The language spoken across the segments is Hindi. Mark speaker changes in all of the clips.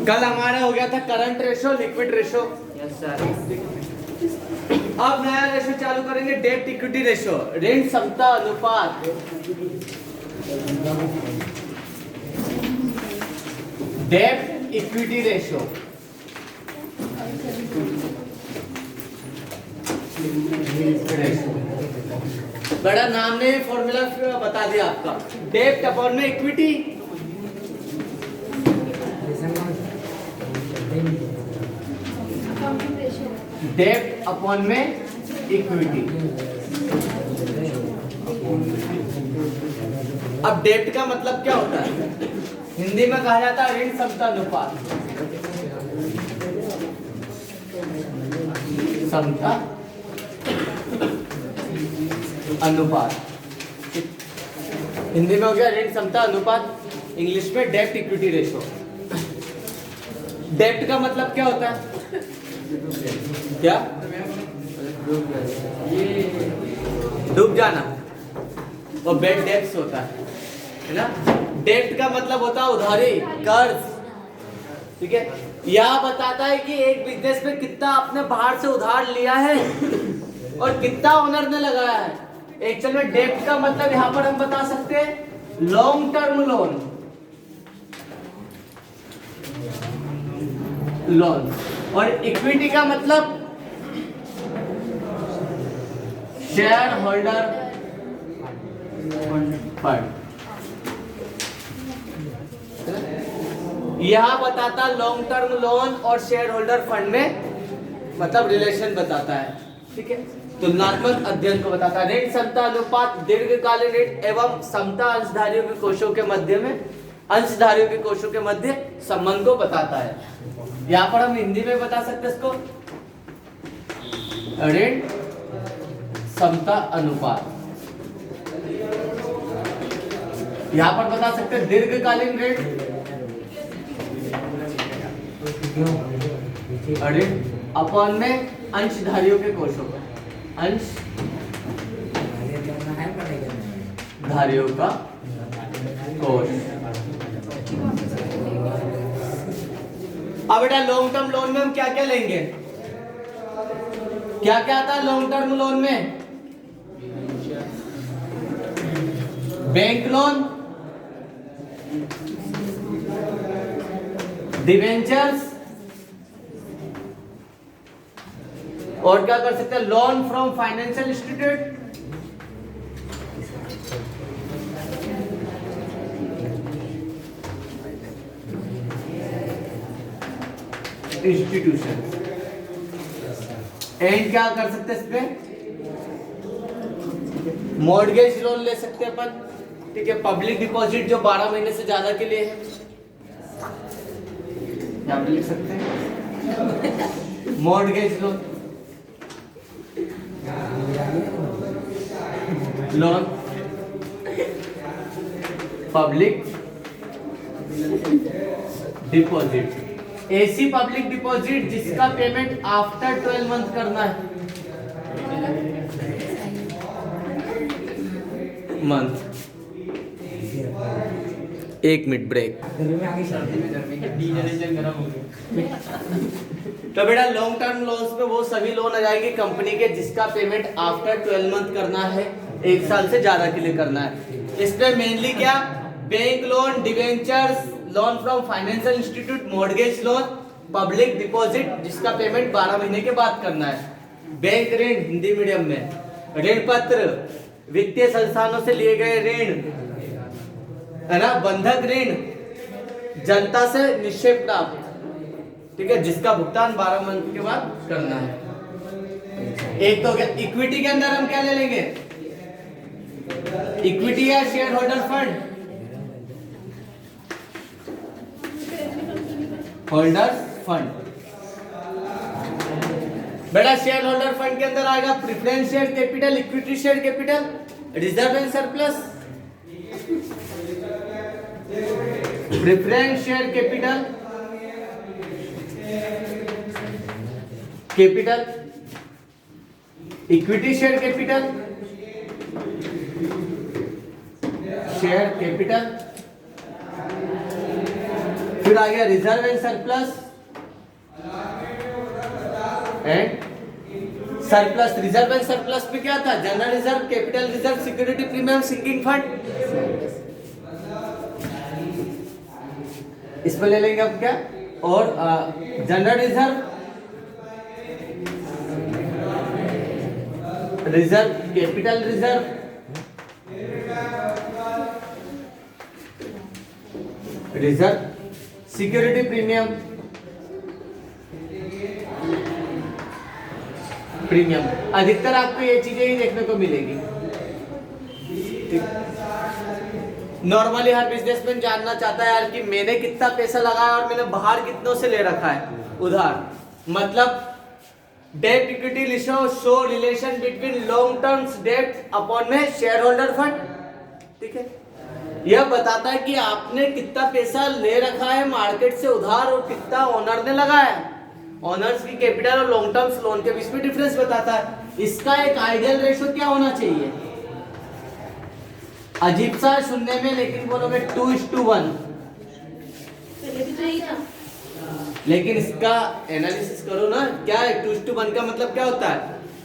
Speaker 1: कल हमारा हो गया था current ratio, liquid ratio.
Speaker 2: Yes sir.
Speaker 1: अब नया रेशो चालू करेंगे, डेब्ट इक्विटी रेशो, ऋण क्षमता अनुपात। डेब्ट इक्विटी रेशो, बड़ा नाम ने फॉर्मूला बता दिया आपका। डेब्ट अपॉन में इक्विटी, डेब्ट अपॉन में इक्विटी। अब डेब्ट का मतलब क्या होता है? हिंदी में कहा जाता है ऋण क्षमता अनुपात। क्षमता अनुपात हिंदी में हो गया ऋण क्षमता अनुपात, इंग्लिश में डेब्ट इक्विटी रेशो। डेब्ट का मतलब क्या होता है? क्या? डूब जाना, वो बेड डेब्ट्स होता है ना। डेब्ट का मतलब होता है उधारी, कर्ज। ठीक है, यह बताता है कि एक बिजनेस में कितना आपने बाहर से उधार लिया है और कितना ओनर ने लगाया है। एक्चुअल में डेब्ट का मतलब यहां पर हम बता सकते हैं लॉन्ग टर्म लोन, लोन। और इक्विटी का मतलब शेयर होल्डर फंड। यह बताता लॉन्ग टर्म लोन और शेयर होल्डर फंड में मतलब रिलेशन बताता है। ठीक है, तुलनात्मक अध्ययन को बताता है। ऋण क्षमता अनुपात दीर्घकालीन ऋण एवं समता अंशधारियों के कोषों के मध्य में, अंशधारियों के कोषों के मध्य संबंध को बताता है। यहाँ पर हम हिंदी में बता सकते हैं इसको ऋण समता अनुपात। यहाँ पर बता सकते हैं दीर्घकालीन ऋण ऋण अपॉन में अंशधारियों के कोषों का, अंशधारियों का कोष। अब बेटा लॉन्ग टर्म लोन में हम क्या क्या लेंगे? क्या क्या आता है लॉन्ग टर्म लोन में? बैंक लोन, डिवेंचर्स, और क्या कर सकते हैं loan from financial institute, institution. And क्या कर सकते हैं इस पे मॉर्गेज लोन ले सकते हैं अपन। ठीक है, पब्लिक डिपॉजिट जो 12 महीने से ज्यादा के लिए है, यहाँ पे लिख सकते हैं mortgage loan, loan public deposit. ऐसी पब्लिक डिपॉजिट जिसका पेमेंट आफ्टर 12 मंथ करना है, मंथ। एक मिनट ब्रेक। तो बेटा लॉन्ग टर्म लोन्स में वो सभी लोन आ जाएंगे कंपनी के जिसका पेमेंट आफ्टर 12 मंथ करना है, 1 साल से ज्यादा के लिए करना है। इसमें मेनली क्या bank loan, debentures, loan from financial institute, mortgage loan, public deposit जिसका पेमेंट 12 महीने के बाद करना है। बैंक ऋण हिंदी मीडियम में, ऋण पत्र वित्तीय संस्थानों से लिए गए ऋण है ना, बंधक ऋण, जनता से निश्चय प्राप्त। ठीक है, जिसका भुगतान 12 मंथ के बाद करना है। एक तो हो गया। इक्विटी के अंदर हम क्या ले लेंगे? इक्विटी या share holder fund, holder fund. बेटा शेयर होल्डर फंड के अंदर आएगा preference share capital, equity share capital, reserve and surplus. Preference share capital, capital, equity share capital, share capital, फिर आ गया reserve and surplus and surplus. Reserve and surplus में क्या था? General reserve, capital reserve, security premium, sinking fund. इसमें ले लेंगे अब क्या? और general reserve, reserve, capital reserve, reserve, security premium, अधिकतर आपको ये चीजें ही देखने को मिलेगी। नॉर्मली हर बिजनेसमैन जानना चाहता है यार कि मैंने कितना पैसा लगाया और मैंने बाहर कितनों से ले रखा है उधार। मतलब debt equity ratio show relation between long terms debt upon में शेयर होल्डर फंड। ठीक है, यह बताता है कि आपने कितना पैसा ले रखा है मार्केट से उधार और कितना ओनर ने लगाया। ओनर्स की कैपिटल और लॉन्ग टर्म्स लोन के बीच में डिफरेंस बताता है। इसका एक आइडियल रेशियो क्या होना चाहिए? अजीब सा सुनने में, लेकिन बोलोगे 2:1, लेकिन इसका एनालिसिस करो ना। क्या है 2:1 का मतलब? क्या होता है?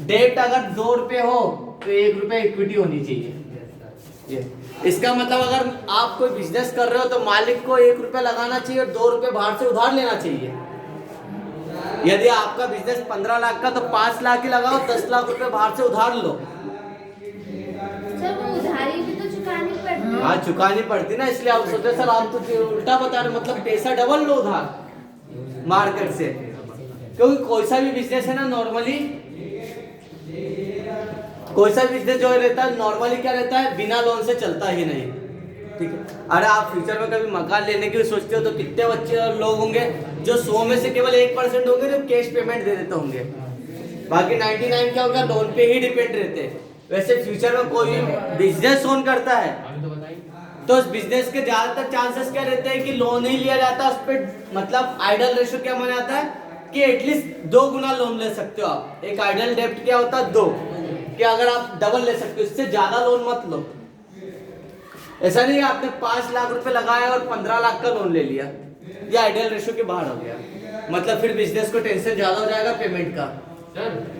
Speaker 1: डेट अगर 2 रुपए हो तो 1 रुपए इक्विटी होनी चाहिए। इसका मतलब अगर आप कोई बिजनेस कर रहे हो तो मालिक को 1 रुपए लगाना चाहिए और 2 रुपए बाहर से उधार लेना चाहिए। यदि आपका बिजनेस 15 लाख का तो 5 लाख ही लगाओ, 10 लाख रुपए बाहर से उधार लो।
Speaker 2: सर वो उधारी भी तो चुकानी पड़ती है।
Speaker 1: हाँ चुकानी पड़ती ना, इसलिए आप सोचे सर आप तो उल्टा बता रहे, मतलब पैसा डबल लो उधार मार्केट से। क्योंकि कोई सा भी बिजनेस है ना, नॉर्मली कोई सा बिजनेस जो रहता है नॉर्मली क्या रहता है, बिना लोन से चलता ही नहीं। ठीक है, अरे आप फ्यूचर में कभी मकान लेने की सोचते हो तो कितने बच्चे लोग होंगे जो 100 में से केवल 1% होंगे जो कैश पेमेंट दे देते होंगे, बाकी 99 क्या होगा, लोन पे ही डिपेंड रहते हैं। वैसे फ्यूचर में कोई बिजनेस ओन करता है तो उस बिजनेस के ज्यादातर चांसेस क्या रहते हैं कि लोन ही लिया जाता है उस पर। मतलब आइडल रेशियो क्या माना जाता है कि एटलीस्ट 2 गुना लोन ले सकते हो आप। एक आइडल डेब्ट क्या होता है 2, कि अगर आप डबल ले सकते हो, इससे ज्यादा लोन मत लो। ऐसा नहीं आपने 5 लाख रुपए लगाया और 15 लाख का लोन ले लिया, ये आइडियल रेशियो के बाहर हो गया। मतलब फिर बिजनेस को टेंशन ज्यादा हो जाएगा पेमेंट का।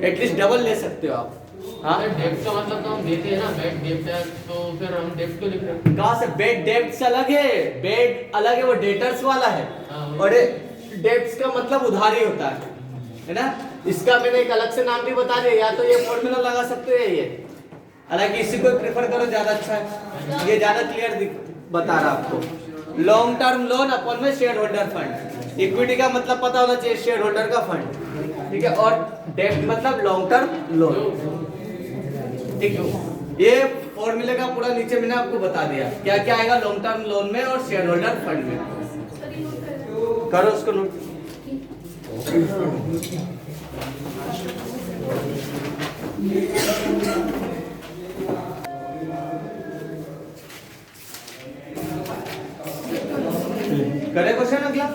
Speaker 1: एटलीस्ट डबल ले सकते हो आप। हाँ
Speaker 3: डेब्ट का मतलब तो हम देते हैं ना, बैड डेब्ट है तो फिर हम डेब्ट क्यों लिख रहे हैं?
Speaker 1: कहाँ से? बेड डेब्ट से अलग है, बेड अलग है, वो डेटर्स वाला है। और डेब्ट्स का मतलब उधारी होता है ना। इसका मैंने एक अलग से नाम भी बता दिया, या तो ये फॉर्मूला लगा सकते हो ये, हालांकि इसी को प्रेफर करो ज्यादा अच्छा है, ये ज्यादा क्लियर बता रहा आपको। लॉन्ग टर्म लोन अपॉन में शेयर होल्डर फंड। इक्विटी का मतलब पता होना चाहिए, शेयर होल्डर का फंड। ठीक है, और डेब्ट मतलब लॉन्ग टर्म लोन। ठीक है, ये फॉर्मूले का पूरा नीचे मैंने आपको बता दिया क्या क्या आएगा लॉन्ग टर्म लोन में और शेयर होल्डर फंड में। करो उसको नोट। करे क्वेश्चन अगला।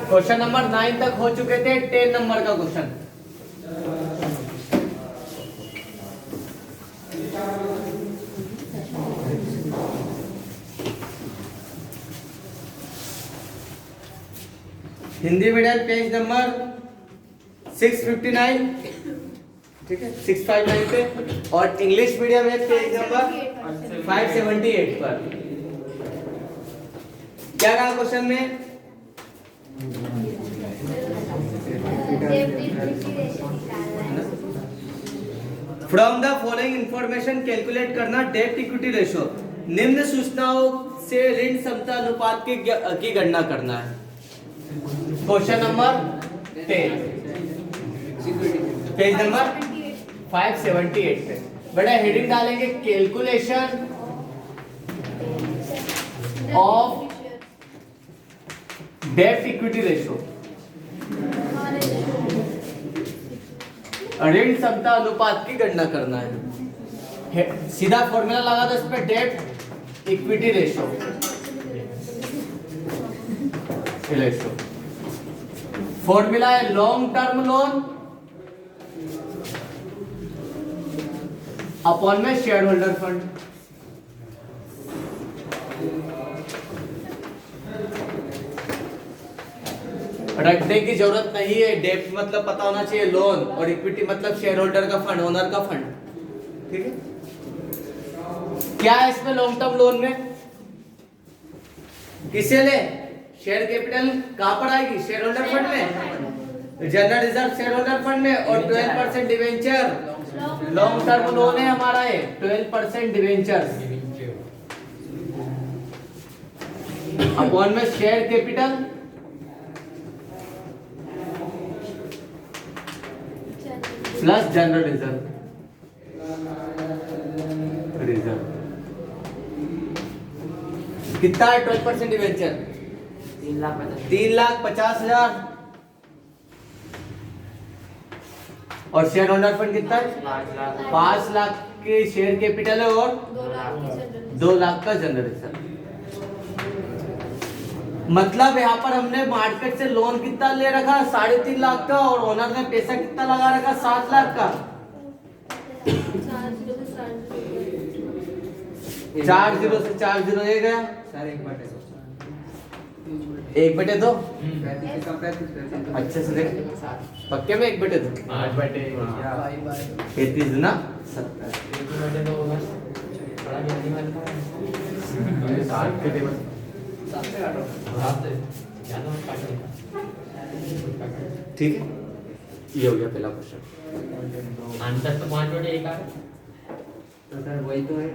Speaker 1: क्वेश्चन नंबर 9 तक हो चुके थे, 10 नंबर का question. Hindi medium page number 659, ठीक है 659 पे, और इंग्लिश मीडियम है पेज नंबर 578 पर। क्या कहा क्वेश्चन में? From the following information calculate करना डेब्ट इक्विटी रेशियो। निम्न सूचनाओं से ऋण क्षमता अनुपात की गणना करना है। क्वेश्चन नंबर 10 पेज नंबर 578 पे। बेटा हेडिंग डालेंगे कैलकुलेशन ऑफ डेब्ट इक्विटी रेशियो, ऋण क्षमता अनुपात की गणना करना है। सीधा फॉर्मूला लगा दो इस पे, डेब्ट इक्विटी रेशियो। फॉर्मूला है लॉन्ग टर्म लोन अपॉन में शेयर होल्डर फंड। रखने की जरूरत नहीं है। डेब्ट मतलब पता होना चाहिए लोन, और इक्विटी मतलब शेयर होल्डर का फंड, ओनर का फंड। ठीक है, क्या है इसमें लॉन्ग टर्म लोन में? किसे ले? शेयर कैपिटल कहां पर आएगी? शेयर होल्डर फंड में, general reserve share holder fund में, और 12% डिवेंचर लॉन्ग टर्म लोन है हमारा ये। 12% डिवेंचर अपॉन में share capital plus general reserve कितना है? 12% डिवेंचर 3,50,000 और शेयर होल्डर फंड कितना है? 5 लाख के शेयर कैपिटल है और 2 लाख का जनरल रिजर्व। मतलब यहाँ पर हमने मार्केट से लोन कितना ले रखा? 3.5 लाख का, और ओनर ने पैसा कितना लगा रखा? 7 लाख का। 4 0 से 4 0 ये गया
Speaker 4: सर
Speaker 1: 1/2।
Speaker 4: 1/2
Speaker 1: अच्छे से देख, पक्के में 1/2 33 ना 70 ठीक है। ये हो गया पहला क्वेश्चन।
Speaker 3: आंसर तो 5/1 आ रहा है।
Speaker 4: तो सर वही तो है।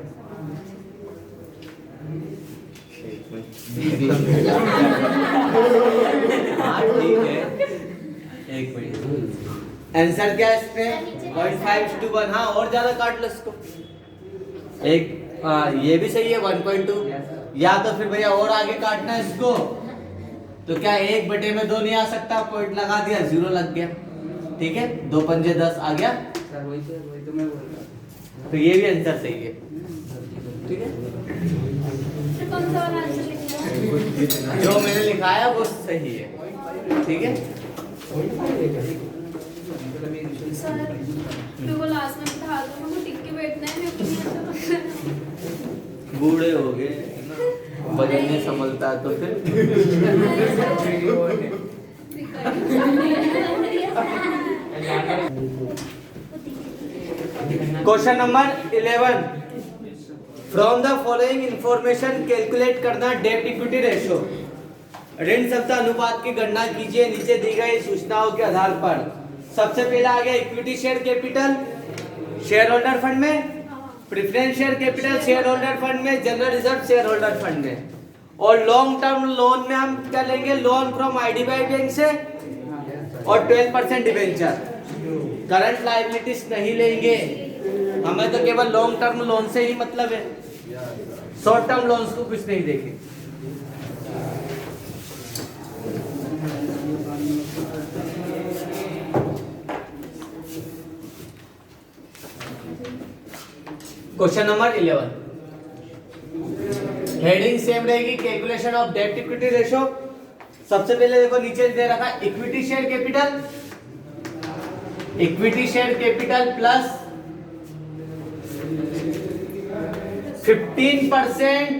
Speaker 1: हाँ ठीक है, 1 मिनट। आंसर क्या है इसमें? 0.5:1। हाँ और ज्यादा काट लो इसको। एक ये भी सही है 1.2, या तो फिर भैया और आगे काटना है इसको। तो क्या 1/2 नहीं आ सकता? पॉइंट लगा दिया, 0 लग गया। ठीक है, 2 पंजे 10 आ गया।
Speaker 4: सर वही तो मैं बोल रहा हूँ।
Speaker 1: तो ये भी आंसर सही है। ठीक है,
Speaker 2: कौन सा वाला आंसर लिखना है?
Speaker 1: जो मैंने लिखा है वो सही है। ठीक है,
Speaker 2: सर मेरे को लास्ट में बिठा दो, मेरे को टिक के बैठना है, मेरे को नहीं अच्छा
Speaker 1: बूढ़े हो गए ना, बजट नहीं संभलता तो फिर। Question number 11, from the following information calculate करना डेब्ट इक्विटी रेशियो। ऋण क्षमता अनुपात की गणना कीजिए नीचे दी गई सूचनाओं के आधार पर। सबसे पहला आ गया equity share capital share holder fund में, preference share capital share holder fund में, general reserve share holder fund में। और लॉन्ग टर्म लोन में हम क्या लेंगे? लोन फ्रॉम आईडीबीआई बैंक से और 12% डिवेंचर। करंट लायबिलिटीज नहीं लेंगे, हमें तो केवल लॉन्ग टर्म लोन से ही मतलब है, शॉर्ट टर्म लोन्स को कुछ नहीं देंगे। क्वेश्चन नंबर 11, हेडिंग सेम रहेगी, कैलकुलेशन ऑफ डेब्ट इक्विटी रेशियो। सबसे पहले देखो नीचे दे रखा equity share capital plus 15%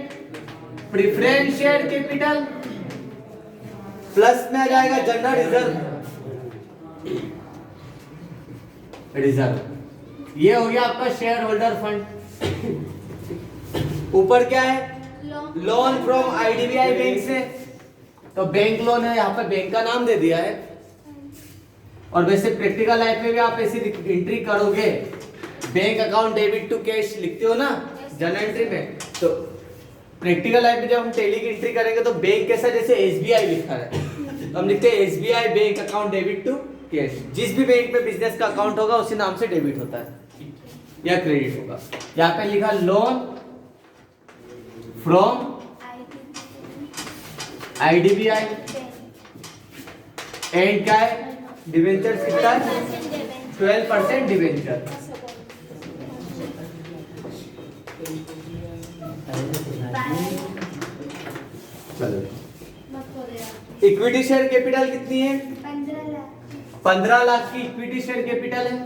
Speaker 1: preference share capital plus में आ जाएगा जनरल रिजर्व। ये हो गया आपका शेयर होल्डर फंड। ऊपर क्या है? लोन फ्रॉम आईडीबीआई बैंक से, तो बैंक लोन है, यहाँ पे बैंक का नाम दे दिया है। और वैसे प्रैक्टिकल लाइफ में भी आप ऐसी एंट्री करोगे, bank account debit to cash लिखते हो ना जर्नल एंट्री में। तो प्रैक्टिकल लाइफ में जब हम टैली की एंट्री करेंगे तो बैंक कैसा, जैसे एसबीआई लिखा है तो हम लिखते हैं SBI bank account debit to cash. जिस भी बैंक में बिजनेस का अकाउंट होगा उसी नाम से डेबिट होता है या क्रेडिट होगा। यहाँ पे लिखा लोन फ्रॉम आईडीबीआई एंड क्या है? डिवेंचर कितना है? 12% डिवेंचर। चलो, इक्विटी शेयर कैपिटल कितनी है? 15 लाख की इक्विटी शेयर कैपिटल है।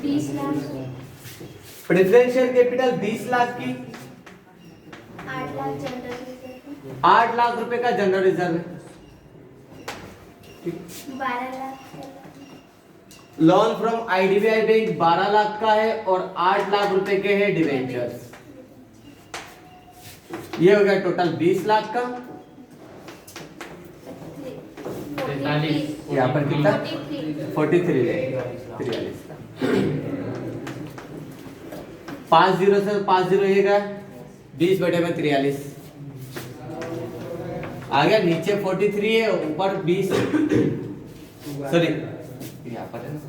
Speaker 2: 20 lakh,
Speaker 1: preference share capital 20 lakh की,
Speaker 2: 8 लाख जनरल रिजर्व,
Speaker 1: 8 लाख रुपए का जनरल रिजर्व है।
Speaker 2: 12 lakh
Speaker 1: loan from IDBI bank 12 lakh का है और 8 लाख रुपए के है डिवेंचर्स। ये हो गया टोटल 20 लाख का।
Speaker 3: 43
Speaker 1: यहाँ पर कितना? 43
Speaker 2: 43
Speaker 1: 43 का। 5 जीरो से 5 जीरो ये गया 20 बटे में 43 आ गया। नीचे 43 है ऊपर 20 सॉरी यहाँ पर है ना,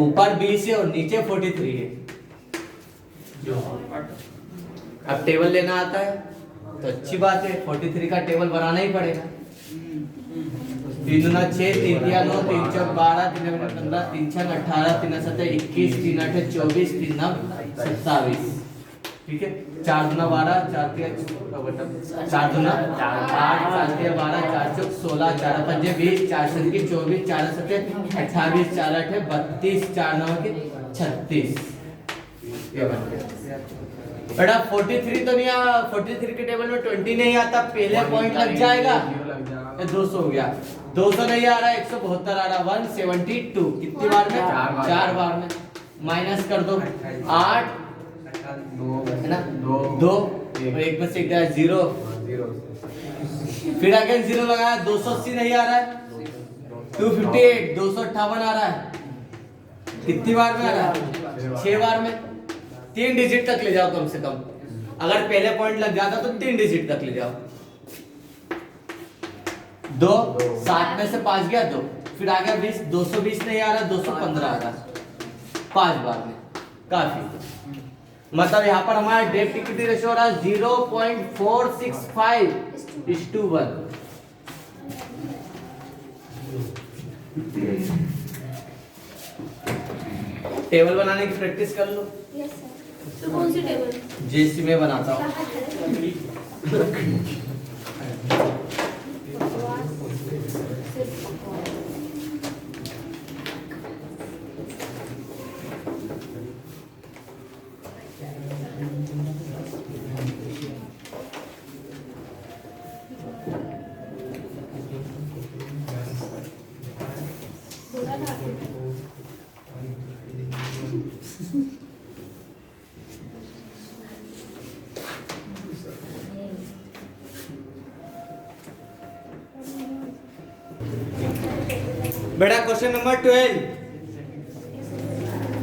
Speaker 1: ऊपर 20 है और नीचे 43 है। अब टेबल लेना आता है तो अच्छी बात है, 43 का टेबल बनाना ही पड़ेगा। 3 दूना 6, 3 तिया 9, 3 चौक 12, 3 दूना 15, 3 छक 18, 3 7 21, 3 8 24, 3 9 27। ठीक है, 4 दूना 12, 4 तिया 4 दूना 8, 4 तिया 12, 4 चौक 16, 4 पंजे 20, 4 7 की 24, 4 7 28, 4 8 32, 4 9 के 36। ये बन गया बेटा। 43 तो नहीं आ, 43 के टेबल में 20 नहीं आता, पहले पॉइंट लग जाएगा। 200 हो गया, 200 नहीं आ रहा, 172 आ रहा, 172 कितनी बार में? 4 बार में। माइनस कर दो 8 है ना, 2 और 1 में से गया 0, फिर अगेन 0 लगाया। 280 नहीं आ रहा है, 258 258 आ रहा है, कितनी बार में आ रहा है? 6 बार में। 3 डिजिट तक ले जाओ कम से कम, अगर पहले पॉइंट लग जाता तो 3 डिजिट तक ले जाओ। 2 7 में से 5 गया 2, फिर आ गया 20, 220 नहीं आ रहा, 215 आ रहा, 5 बार में काफी। मतलब यहाँ पर हमारा डेब्ट इक्विटी रेशियो हो रहा है 0.465:1। टेबल बनाने की प्रैक्टिस कर लो।
Speaker 2: Yes sir. तो कौन सी टेबल?
Speaker 1: जेसी में बनाता हूँ। बेटा question number 12,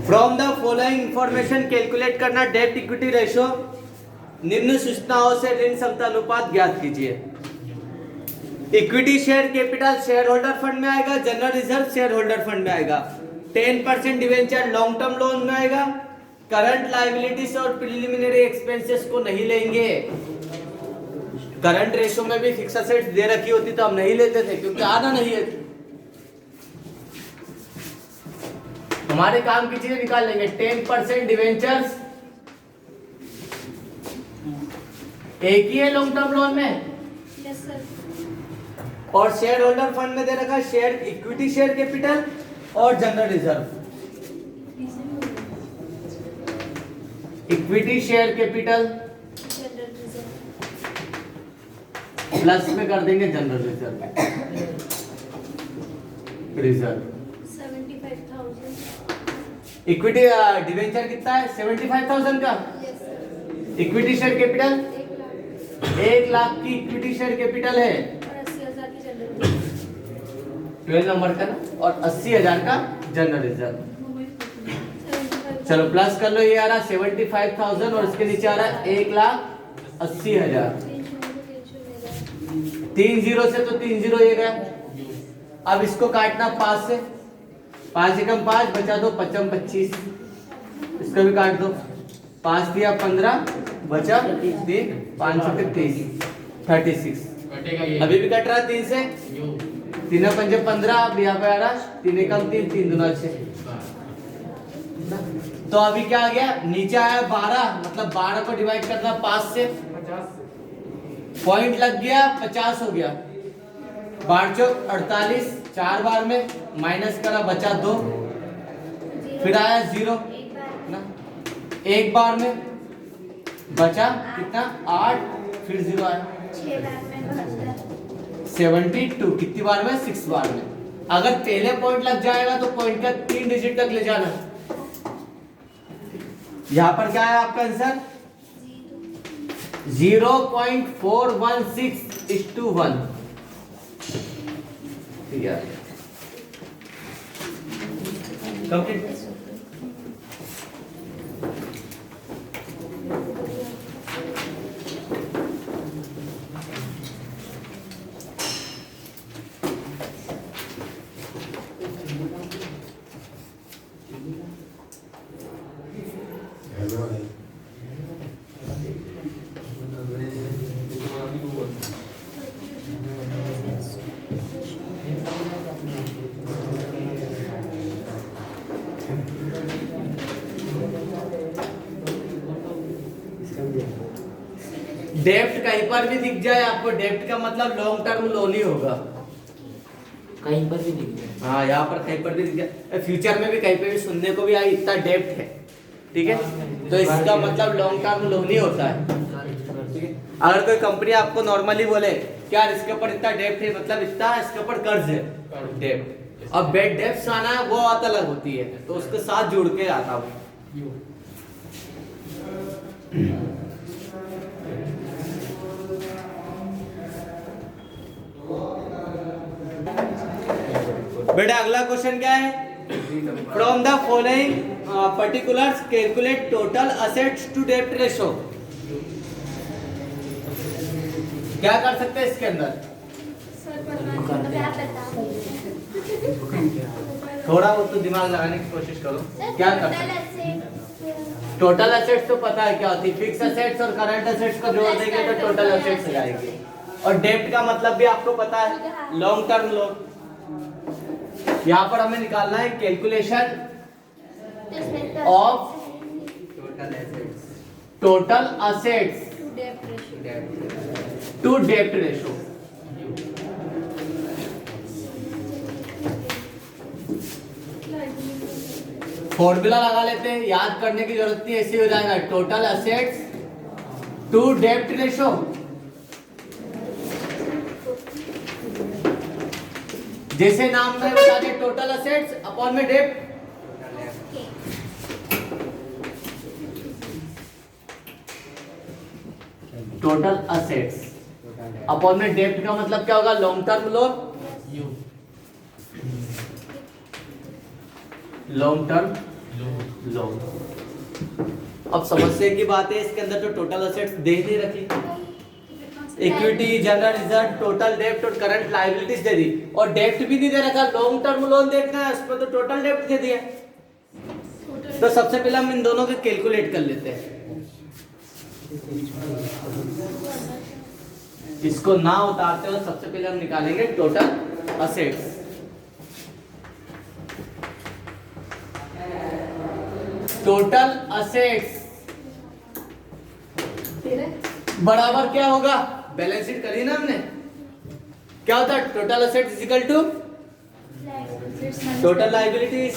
Speaker 1: from the following information calculate करना डेब्ट इक्विटी रेशियो। निम्न सूचनाओं से ऋण क्षमता अनुपात ज्ञात कीजिए। Equity share capital share holder fund में आएगा, general reserve share holder fund में आएगा, 10% डिवेंचर लॉन्ग टर्म लोन में आएगा, करंट लायबिलिटीज और प्रिलिमिनरी एक्सपेंसेस को नहीं लेंगे। करंट रेशियो में भी फिक्स असेट्स दे रखी होती तो हम नहीं लेते थे क्योंकि आना नहीं है। हमारे काम की चीजें निकाल लेंगे। 10% डिवेंचर्स एक ही है लॉन्ग टर्म लोन में,
Speaker 2: यस सर।
Speaker 1: और शेयर होल्डर फंड में दे रखा है शेयर इक्विटी शेयर कैपिटल और general reserve. Equity share capital
Speaker 2: general reserve
Speaker 1: plus में कर देंगे general reserve. Reserve
Speaker 2: 75,000।
Speaker 1: Equity debenture कितना है? 75,000 का।
Speaker 2: Yes sir.
Speaker 1: Equity share capital
Speaker 2: 1 lakh
Speaker 1: 1 lakh की इक्विटी शेयर कैपिटल है,
Speaker 2: और 80,000 की जनरल
Speaker 1: 12 नंबर का ना, और 80,000 का जनरल रिजर्व।
Speaker 2: 75,000।
Speaker 1: चलो प्लस कर लो, ये आ रहा 75,000 और इसके नीचे आ रहा 1,80,000। 3 जीरो से तो 3 जीरो ये गया। अब इसको काटना 5 से, 5 से कम 5 बचा दो, 5 25, इसको भी काट दो। 5 दिया 15 बचा 3, 5 से 30, 36।
Speaker 3: कटेगा ये।
Speaker 1: अभी भी कट रहा 3 से, 3 पंजे 15। अब यहाँ पे आ रहा 3 कम 3, 3 दूना 6। तो अभी क्या आ गया? नीचे आया 12, मतलब 12 को डिवाइड करना 5 से, पॉइंट लग गया 50 हो गया। 12 चौक 48, 4 बार में माइनस करा बचा 2, फिर आया 0 ना, 1 बार में बचा कितना 8, फिर 0 आया
Speaker 2: 6 लाख में 72।
Speaker 1: 72 कितनी बार में? 6 बार में। अगर पहले पॉइंट लग जाएगा तो पॉइंट का 3 डिजिट तक ले जाना। यहां पर क्या है आपका आंसर 0.416:1। ठीक है कंप्लीट। डेप्ट कहीं पर भी दिख जाए आपको, डेप्ट का मतलब लॉन्ग टर्म लोन ही होगा।
Speaker 3: कहीं पर भी दिख जाए।
Speaker 1: हाँ यहाँ पर कहीं पर भी दिख जाए, फ्यूचर में भी कहीं पे भी सुनने को भी आई इतना डेप्ट है, ठीक है, तो इसका मतलब लॉन्ग टर्म लोन ही होता है। ठीक है, अगर कोई कंपनी आपको नॉर्मली बोले क्या इसके ऊपर इतना डेप्ट है, मतलब इतना इसके ऊपर कर्ज है, डेप्ट। अब बेड डेप्ट आना है वो बात अलग होती है, तो उसके साथ जुड़ के आता है। बेटा अगला क्वेश्चन क्या है, from the following particulars calculate total assets to डेप्ट रेशो। क्या कर सकते हैं इसके अंदर,
Speaker 2: सर पता नहीं।
Speaker 1: थोड़ा बहुत तो दिमाग लगाने की कोशिश करो। क्या कर सकते हैं, टोटल असेट्स तो पता है क्या होती है, फिक्स असेट्स और करंट असेट्स को जोड़ देंगे तो टोटल असेट्स हो जाएंगे। और डेप्ट का मतलब भी आपको पता है लॉन्ग टर्म लोन। यहाँ पर हमें निकालना है calculation of total assets to डेप्ट रेशो। फॉर्मूला लगा लेते हैं, याद करने की जरूरत नहीं, ऐसे हो जाएगा टोटल असेट्स टू डेप्ट रेशो। जैसे नाम में बता दे टोटल असेट्स अपॉन में डेप्ट। टोटल असेट्स अपॉन में डेप्ट का मतलब क्या होगा, long term loan, long term loan. अब समस्या की बात है, इसके अंदर तो टोटल असेट्स दे ही नहीं रखी, इक्विटी, जनरल रिजर्व, टोटल डेप्ट और करंट लायबिलिटीज दे दी, और डेप्ट भी नहीं दे रखा, लॉन्ग टर्म लोन देखना है उसमें तो टोटल डेप्ट दे दिया। तो सबसे पहले हम इन दोनों के कैलकुलेट कर लेते हैं। इसको ना उतारते हुए सबसे पहले हम निकालेंगे टोटल असेट्स। टोटल असेट्स बराबर क्या होगा, बैलेंस शीट करी ना हमने, क्या होता है total assets is equal to total liabilities.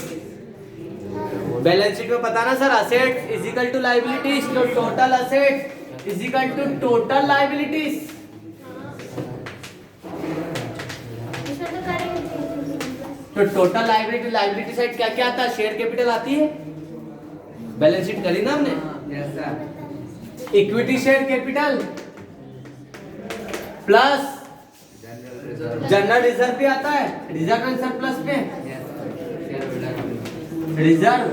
Speaker 1: Balance sheet में पता ना sir, assets is equal to liabilities, तो total assets is equal to total liabilities. तो टोटल लायबिलिटी, लायबिलिटी साइड क्या क्या आता है, शेयर कैपिटल आती है, बैलेंस शीट करी ना हमने, equity share capital plus general reserve भी आता है, रिजर्व एंड सरप्लस में रिजर्व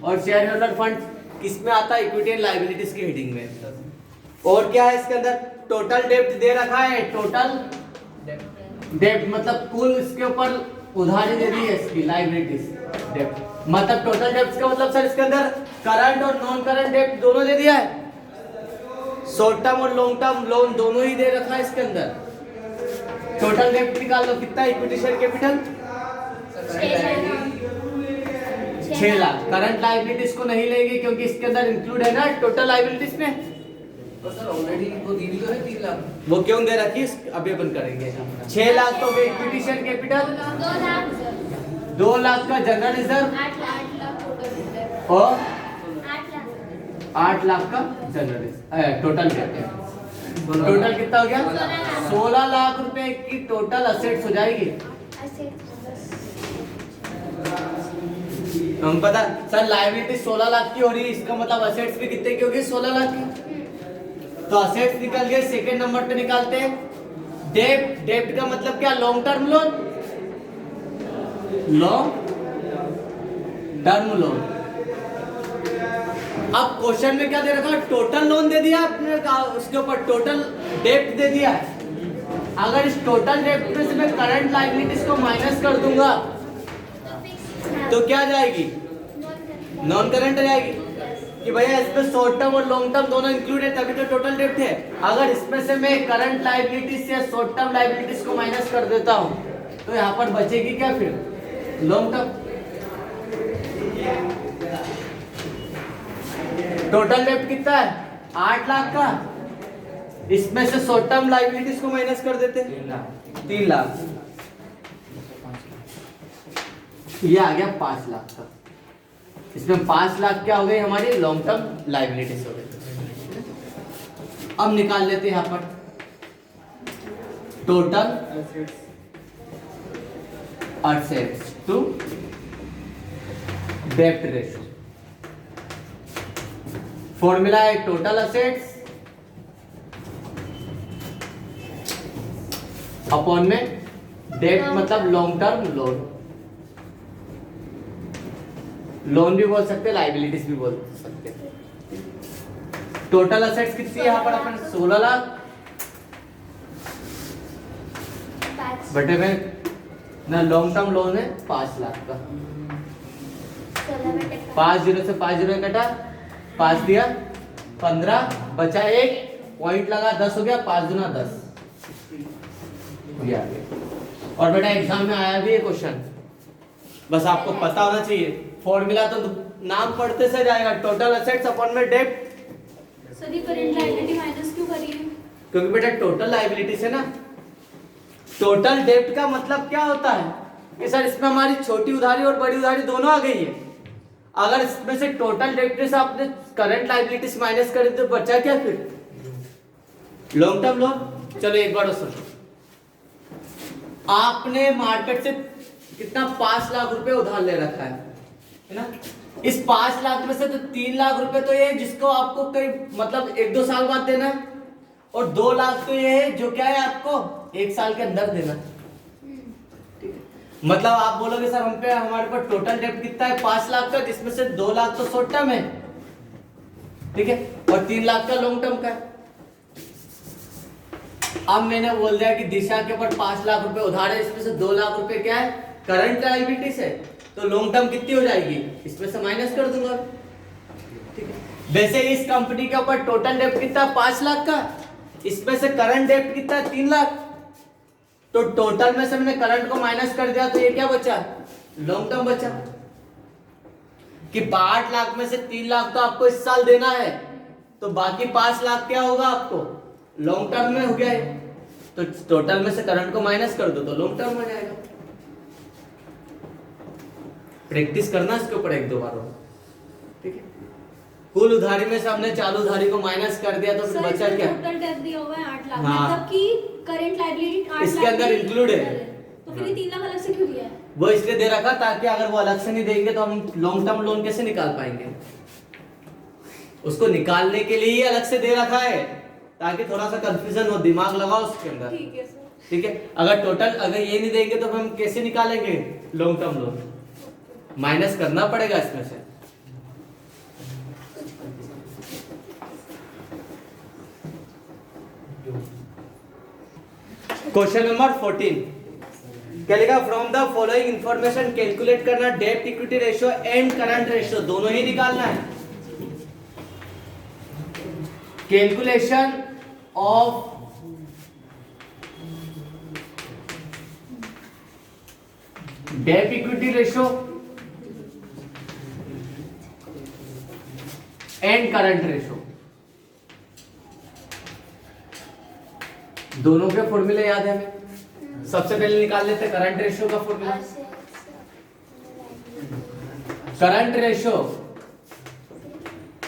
Speaker 1: और शेयर होल्डर फंड किस में आता है, इक्विटी एंड लायबिलिटीज की हेडिंग में। और क्या है इसके अंदर, टोटल डेप्ट दे रखा है, टोटल डेप्ट मतलब कुल इसके ऊपर उधारी दे दी है इसकी, लायबिलिटीज डेप्ट मतलब टोटल डेप्ट का मतलब सर इसके अंदर करंट और नॉन करंट डेप्ट दोनों दे दिया है, शॉर्ट टर्म और लॉन्ग टर्म लोन दोनों ही दे रखा है इसके अंदर। टोटल डेप्ट निकाल लो कितना, equity share capital 6 lakh, current liabilities को नहीं लेंगे क्योंकि इसके अंदर इंक्लूड है ना टोटल लायबिलिटीज में,
Speaker 4: तो सर ऑलरेडी वो दी तो है 3 लाख,
Speaker 1: वो क्यों दे रखी है अभी अपन करेंगे। 6 लाख तो इक्विटी शेयर कैपिटल, 2 लाख का जनरल रिजर्व
Speaker 2: 8 लाख
Speaker 1: और
Speaker 2: 8
Speaker 1: 8 लाख का जनरल रिजर्व, टोटल डेप्ट टोटल कितना हो गया, 16 लाख रुपए की टोटल असेट्स हो जाएगी। हम पता सर लायबिलिटी 16 लाख की हो रही है, इसका मतलब असेट्स भी कितने की होगी? 16 लाख की। तो असेट्स निकल गए। सेकंड नंबर पे निकालते हैं डेब्ट। डेब्ट का मतलब क्या? Long term loan, long term loan. अब क्वेश्चन में क्या दे रखा है? टोटल लोन दे दिया आपने, उसके ऊपर टोटल डेब्ट दे दिया है। अगर इस टोटल डेब्ट में से मैं करंट लायबिलिटीज को माइनस कर दूंगा तो क्या जाएगी? नॉन करंट आ जाएगी कि भैया इसमें शॉर्ट टर्म और लॉन्ग टर्म दोनों इंक्लूड है, तभी तो टोटल डेब्ट है। अगर इसमें से मैं करंट लायबिलिटीज से शॉर्ट टर्म लायबिलिटीज को माइनस कर देता हूं तो यहाँ पर बचेगी क्या? फिर लॉन्ग टर्म। टोटल डेब्ट कितना है? 8 लाख का। इसमें से शॉर्ट टर्म लायबिलिटीज को माइनस कर देते हैं 3 लाख। ये आ गया 5 लाख का। इसमें 5 लाख क्या हो गई? हमारी लॉन्ग टर्म लायबिलिटीज हो गई। अब निकाल लेते हैं यहाँ पर टोटल असेट्स टू डेब्ट रेशियो। फॉर्मूला है टोटल असेट्स अपॉन में डेब्ट मतलब लॉन्ग टर्म लोन। लोन भी बोल सकते हैं, लाइबिलिटीज भी बोल सकते हैं। टोटल असेट्स कितनी है यहाँ पर? अपन 16 लाख बटे में ना लॉन्ग टर्म लोन है 5 लाख का। 5 जीरो से 5 जीरो कटा, 5 दिया 15, बचा 1 पॉइंट लगा 10 हो गया। 5 गुना 10 आ गया। और बेटा एग्जाम में आया भी है क्वेश्चन, बस आपको पता होना चाहिए। फॉर्मूला तो नाम पढ़ते से जाएगा, टोटल असेट्स अपॉन में डेब्ट।
Speaker 2: सर ये करंट लायबिलिटी माइनस क्यों करी है?
Speaker 1: क्योंकि बेटा टोटल लायबिलिटीज है ना। टोटल डेब्ट का मतलब क्या होता है कि सर इसमें हमारी छोटी उधारी और बड़ी उधारी दोनों आ गई है। अगर इसमें से टोटल डेब्ट से आपने करंट लायबिलिटीज माइनस कर दी तो बचा क्या? फिर लॉन्ग टर्म लोन। चलो एक बार सुनो, आपने मार्केट से कितना 5 लाख रुपए उधार ले रखा है ना। इस 5 लाख में से तो 3 लाख रुपए तो ये है जिसको आपको कई मतलब 1-2 साल बाद देना है, और 2 लाख तो ये है जो क्या है आपको 1 साल के अंदर देना। ठीक है, मतलब आप बोलोगे सर हम पे हमारे पास टोटल डेब्ट कितना है? 5 लाख का, जिसमें से 2 लाख तो शॉर्ट टर्म है, ठीक है, और 3 लाख का लॉन्ग टर्म का है। अब मैंने बोल दिया कि दिशा के ऊपर 5 लाख रुपए उधार है, इसमें से 2 लाख रुपए क्या है? करंट लायबिलिटीज है। तो लॉन्ग टर्म कितनी हो जाएगी? इसमें से माइनस कर दूंगा, ठीक है। वैसे इस कंपनी के ऊपर टोटल डेब्ट कितना? 5 लाख का, इसमें से करंट डेब्ट कितना है? 3 लाख। तो टोटल में से मैंने करंट को माइनस कर दिया तो ये क्या बचा? लॉन्ग टर्म बचा। कि 8 लाख में से 3 लाख तो आपको इस साल देना है, तो बाकी 5 लाख क्या होगा आपको? लॉन्ग टर्म में हो गया है। तो टोटल में से करंट को माइनस कर दो तो लॉन्ग टर्म हो जाएगा। प्रैक्टिस करना इसके ऊपर 1-2 बार, ठीक है। कुल उधारी में से हमने चालू उधारी को माइनस कर दिया तो फिर बचा क्या?
Speaker 2: टोटल डेब्ट दिया हुआ है 8 लाख,
Speaker 1: हाँ।
Speaker 2: मतलब कि करंट लायबिलिटी 8 लाख
Speaker 1: इसके अंदर इंक्लूड है।
Speaker 2: तो फिर ये 3 लाख अलग से क्यों दिया है?
Speaker 1: वो इसलिए दे रखा ताकि अगर वो अलग से नहीं देंगे तो हम लॉन्ग टर्म लोन कैसे निकाल पाएंगे। उसको निकालने के लिए ही अलग से दे रखा है ताकि थोड़ा सा कंफ्यूजन हो, दिमाग लगाओ उसके अंदर,
Speaker 2: ठीक है सर।
Speaker 1: ठीक है। अगर ये नहीं देंगे तो हम कैसे निकालेंगे लॉन्ग टर्म लोन? माइनस करना पड़ेगा इसमें से। क्वेश्चन नंबर 14 क्या लिखा? From the following information calculate करना डेब्ट equity ratio and current ratio, दोनों ही निकालना है। कैलकुलेशन ऑफ डेब्ट equity ratio and current ratio, दोनों के फॉर्मूले याद है हमें। सबसे पहले निकाल लेते हैं करंट रेशियो का formula. Current ratio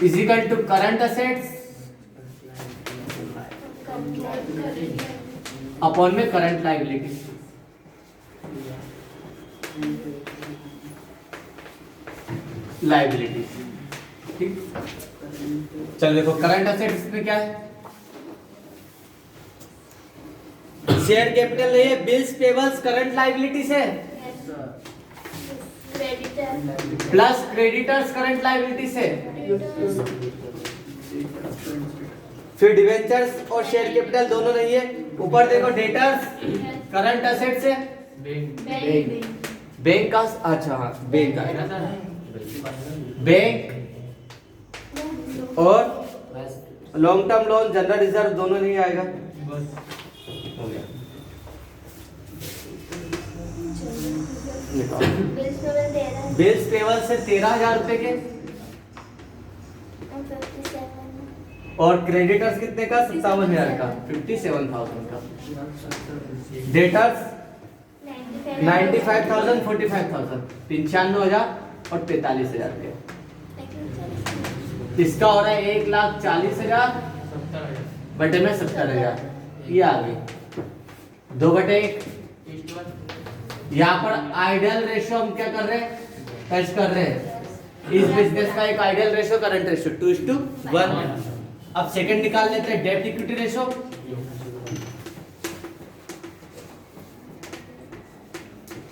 Speaker 1: is equal to current assets upon में करंट लायबिलिटी। लाइबिलिटी। ठीक, चलो देखो करंट असेट्स में क्या है, शेयर कैपिटल नहीं है, बिल्स पेबल्स करंट लाइबिलिटीज है,
Speaker 2: creditor
Speaker 1: plus creditors current liabilities है, फिर डिवेंचर्स और शेयर कैपिटल दोनों नहीं है। ऊपर देखो डेटर्स करंट असेट्स है, बैंक का, अच्छा हाँ बैंक का, बैंक और long term loan general reserve दोनों नहीं आएगा। हो गया, बिल्स पेबल से 13,000 रुपए के, और क्रेडिटर्स कितने का, 57,000 का, 57,000 का। डेटर्स 95,000, 45,000, 95,000 और 43,000 के। इसका हो रहा है 1,40,000 बटे में 70,000, ये आ गई 2/1। यहाँ पर आइडियल रेशियो हम क्या कर रहे हैं, टेस्ट कर रहे हैं, इस बिजनेस का एक आइडियल रेशियो करंट रेशियो 2:1। अब सेकंड निकाल लेते हैं, डेब्ट equity ratio.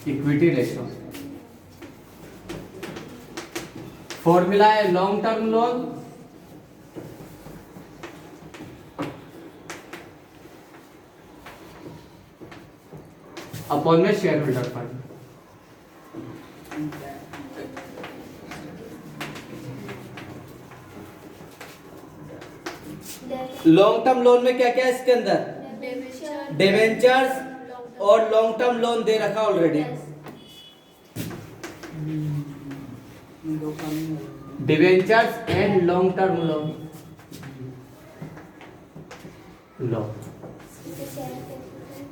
Speaker 1: Equity ratio formula है लॉन्ग टर्म लोन अपॉन में share holder fund. Long term loan में क्या क्या है इसके अंदर, डिवेंचर्स और लॉन्ग टर्म लोन दे रखा already, debentures and long term loan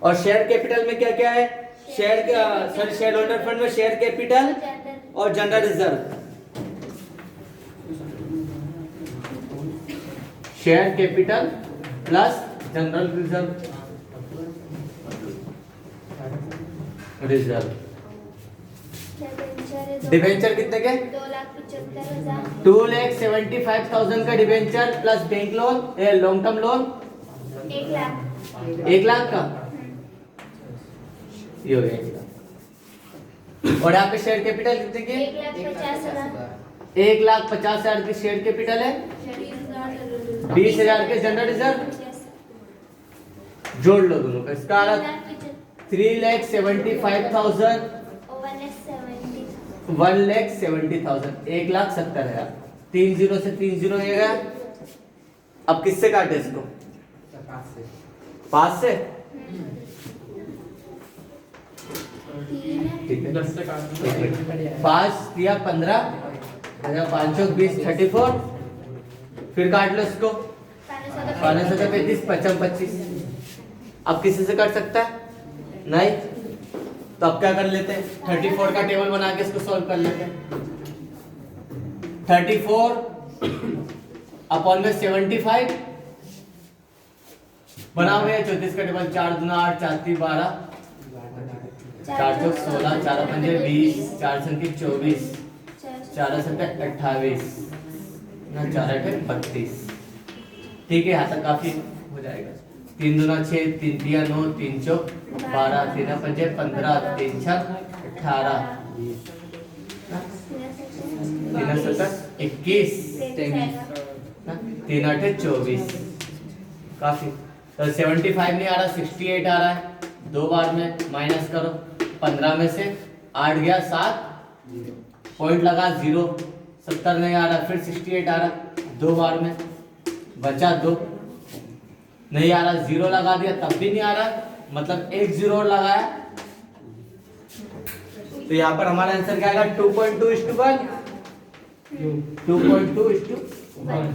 Speaker 1: और शेयर कैपिटल में क्या क्या है, शेयर होल्डर फंड में शेयर कैपिटल और general reserve. Share capital plus general reserve. Debenture कितने के, 2,75,000 का debenture plus bank loan, long term loan 1 lakh का, ये हो गया 1 लाख। और यहाँ पे शेयर कैपिटल कितने की, 1,50,000 की शेयर कैपिटल है, 20,000 के जनरल रिजर्व, जोड़ लो दोनों का, इसका 3,75,000, 1,70,000, 1,70,000, 3 0 से 3 0 गया। अब किससे काटे इसको, 5 से, ठीक है
Speaker 3: 10 से काटना,
Speaker 1: 5 दिया 15, 5 20 34, फिर काट लो इसको, 5 35 55 25। अब किसी से कट सकता है नहीं, तो अब क्या कर लेते हैं, 34 का टेबल बना के इसको सॉल्व कर लेते हैं। 34 अपॉन में 75 बना हुआ है, 34 का टेबल, 4 दूना 8, 4 3 12, 4 चौक 16, 4 पंजे 20, 4 संख्या 24, 4 7 28 ना 4 8 32। ठीक है, यहाँ तक काफी हो जाएगा। 3 दूना 6, 3 तिया 9, 3 चौक 12, 3 पंजे 15, 3 छक 18, 3 7 21, 3 8 24। काफी, तो 75 नहीं आ रहा, 68 आ रहा है, 2 बार में माइनस करो, 15 में से 8 गया 7, पॉइंट लगा 0, 70 नहीं आ रहा, फिर 68 आ रहा, 2 बार में बचा 2, नहीं आ रहा, 0 लगा दिया तब भी नहीं आ रहा, मतलब एक 0 और लगाया, तो यहाँ पर हमारा आंसर क्या आएगा, 2.2:1, 2.2:1,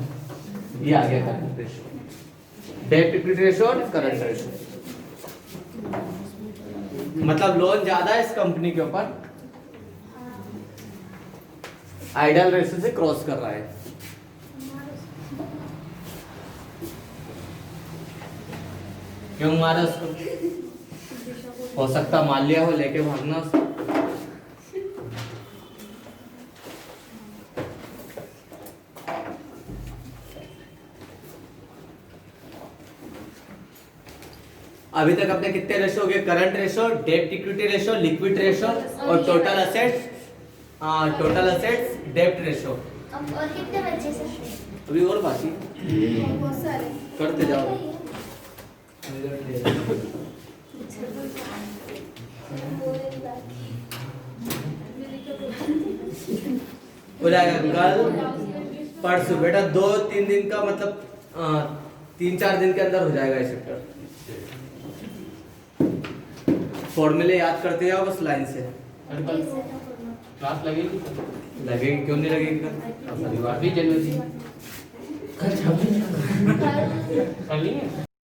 Speaker 1: ये आ गया करंट रेशियो, डेब्ट इक्विटी रेशियो और करंट रेशियो। मतलब लोन ज्यादा है इस कंपनी के ऊपर, आइडियल रेशियो से क्रॉस कर रहा है। क्यों मारा उसको, हो सकता मान लिया हो, लेके भागना उसको। अभी तक अपने कितने रेशो हो गए? करंट रेशो, डेब्ट इक्विटी रेशो, लिक्विड रेशो और टोटल असेट्स डेब्ट रेशो।
Speaker 5: अब और कितने बच्चे सर?
Speaker 1: अभी और बाकी
Speaker 2: बहुत सारे
Speaker 1: करते जाओ। हो जाएगा कल परसों बेटा, 2-3 दिन का मतलब 3-4 दिन के अंदर हो जाएगा ये चैप्टर। फॉर्मूले याद करते जाओ बस लाइन से।
Speaker 3: और कल क्लास लगेगी सर?
Speaker 1: लगेगी, क्यों नहीं लगेगी?
Speaker 3: अभी जनवरी
Speaker 4: कल 26
Speaker 3: कल नहीं है?